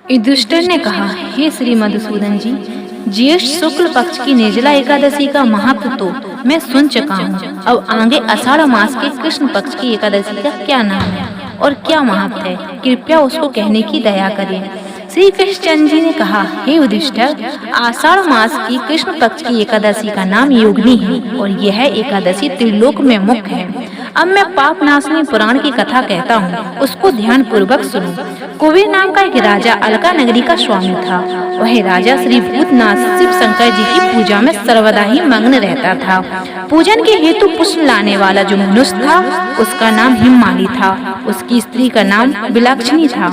युधिष्ठिर ने कहा, हे श्री मधुसूदन जी, ज्येष्ठ शुक्ल पक्ष की निर्जला एकादशी का महत्व तो मैं सुन चुका हूँ। अब आगे आषाढ़ मास के कृष्ण पक्ष की एकादशी का क्या नाम है और क्या महत्व है, कृपया उसको कहने की दया करें। श्री कृष्णचंद्र जी ने कहा, हे युधिष्ठिर, आषाढ़ मास की कृष्ण पक्ष की एकादशी का नाम योगिनी है और यह एकादशी त्रिलोक में मुख्य है। अब मैं पाप नाशनी पुराण की कथा कहता हूँ, उसको ध्यान पूर्वक सुनो। कुबेर नाम का एक राजा अलका नगरी का स्वामी था। वह राजा श्री भूतनाथ शिव शंकर जी की पूजा में सर्वदा ही मग्न रहता था। पूजन के हेतु पुष्प लाने वाला जो मनुष्य था, उसका नाम हिममाली था। उसकी स्त्री का नाम बिलक्षणी था।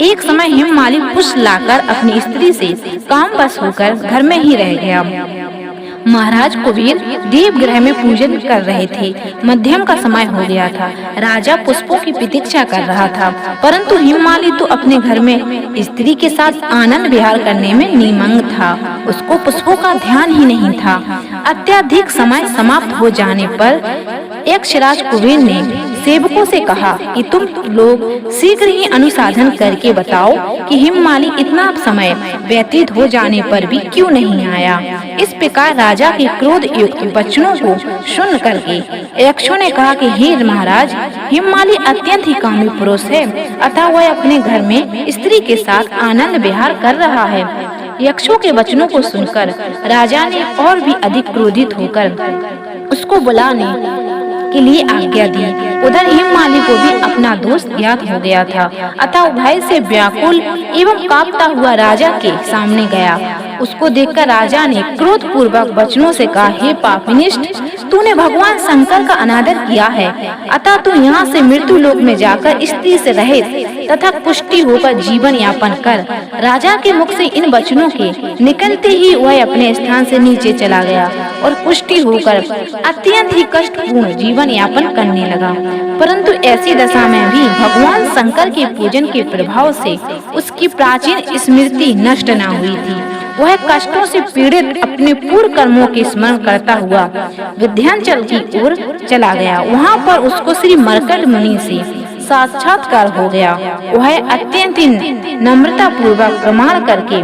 एक समय हिममाली पुष्प लाकर अपनी स्त्री से कामवश होकर घर में ही रह गया। महाराज कुबेर देवगृह में पूजन कर रहे थे। मध्यम का समय हो गया था। राजा पुष्पों की प्रतीक्षा कर रहा था, परंतु हिममाली तो अपने घर में स्त्री के साथ आनंद विहार करने में निमग्न था। उसको पुष्पों का ध्यान ही नहीं था। अत्यधिक समय समाप्त हो जाने पर यक्षराज कुबेर ने सेवकों से कहा कि तुम लोग शीघ्र ही अनुसाधन करके बताओ कि हिममाली इतना समय व्यतीत हो जाने पर भी क्यों नहीं आया। इस प्रकार राजा के क्रोध युक्त वचनों को सुन करके यक्षों ने कहा कि हे महाराज, हिममाली अत्यंत ही कामी पुरुष है, अतः वह अपने घर में स्त्री के साथ आनंद विहार कर रहा है। यक्षों के वचनों को सुनकर राजा ने और भी अधिक क्रोधित होकर उसको बुलाने के लिए आज्ञा दी। उधर हिममाली को भी अपना दोष ज्ञात हो गया था, अतः भय से व्याकुल एवं कांपता हुआ राजा के सामने गया। उसको देखकर राजा ने क्रोध पूर्वक वचनों से कहा, हे पापिनिष्ठ, तूने भगवान शंकर का अनादर किया है, अतः तू यहाँ से मृत्यु लोक में जाकर स्त्री से रहित तथा पुष्टि होकर जीवन यापन कर। राजा के मुख से इन वचनों के निकलते ही वह अपने स्थान से नीचे चला गया और पुष्टि होकर अत्यंत ही कष्टपूर्ण जीवन यापन करने लगा। परंतु ऐसी दशा में भी भगवान शंकर के पूजन के प्रभाव से उसकी प्राचीन स्मृति नष्ट न हुई थी। वह कष्टों से पीड़ित अपने पूर्व कर्मों के स्मरण करता हुआ विंध्याचल की ओर चला गया। वहाँ पर उसको श्री मरकट मुनि से साक्षात्कार हो गया। वह अत्यंत नम्रता पूर्वक प्रमाण करके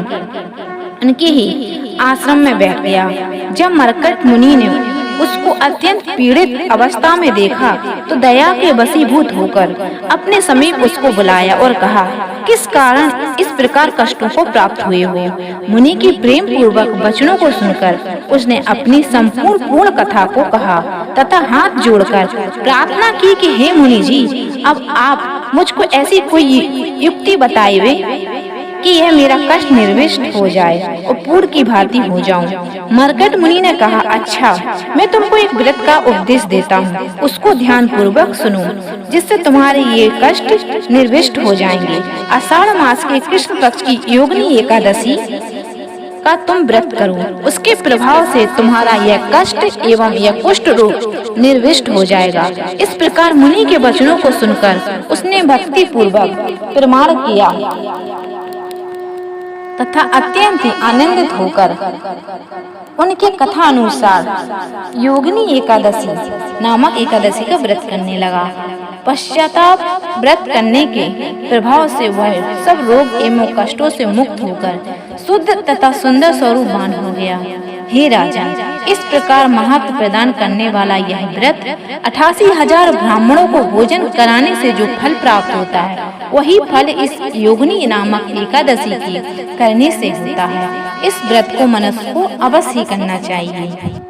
उनके ही आश्रम में बैठ गया। जब मरकट मुनि ने उसको अत्यंत पीड़ित अवस्था में देखा तो दया के वशीभूत होकर अपने समीप उसको बुलाया और कहा, किस कारण इस प्रकार कष्टों को प्राप्त हुए हो। मुनि की प्रेम पूर्वक वचनों को सुनकर उसने अपनी संपूर्ण पूर्ण कथा को कहा तथा हाथ जोड़कर प्रार्थना की कि हे मुनि जी, अब आप मुझको ऐसी कोई युक्ति बताइए कि यह मेरा कष्ट निर्विष्ट हो जाए और पूर्ण की भांति हो जाऊं। मरकट मुनि ने कहा, अच्छा, मैं तुमको एक व्रत का उपदेश देता हूँ, उसको ध्यान पूर्वक सुनो, जिससे तुम्हारे ये कष्ट निर्विष्ट हो जाएंगे। आषाढ़ मास के कृष्ण पक्ष की योगिनी एकादशी का तुम व्रत करो, उसके प्रभाव से तुम्हारा यह कष्ट एवं यह कुष्ठ रोग निर्विष्ट हो जाएगा। इस प्रकार मुनि के वचनों को सुनकर उसने भक्ति पूर्वक प्रमाण किया तथा अत्यंत ही आनंदित होकर उनके कथा अनुसार योगिनी एकादशी नामक एकादशी का व्रत करने लगा। पश्चाताप व्रत करने के प्रभाव से वह सब रोग एवं कष्टों से मुक्त होकर शुद्ध तथा सुंदर स्वरूपवान हो गया। हे राजा, इस प्रकार महत्व प्रदान करने वाला यह व्रत 88,000 ब्राह्मणों को भोजन कराने से जो फल प्राप्त होता है, वही फल इस योगिनी नामक एकादशी की करने से होता है। इस व्रत को मनुष्य को अवश्य करना चाहिए।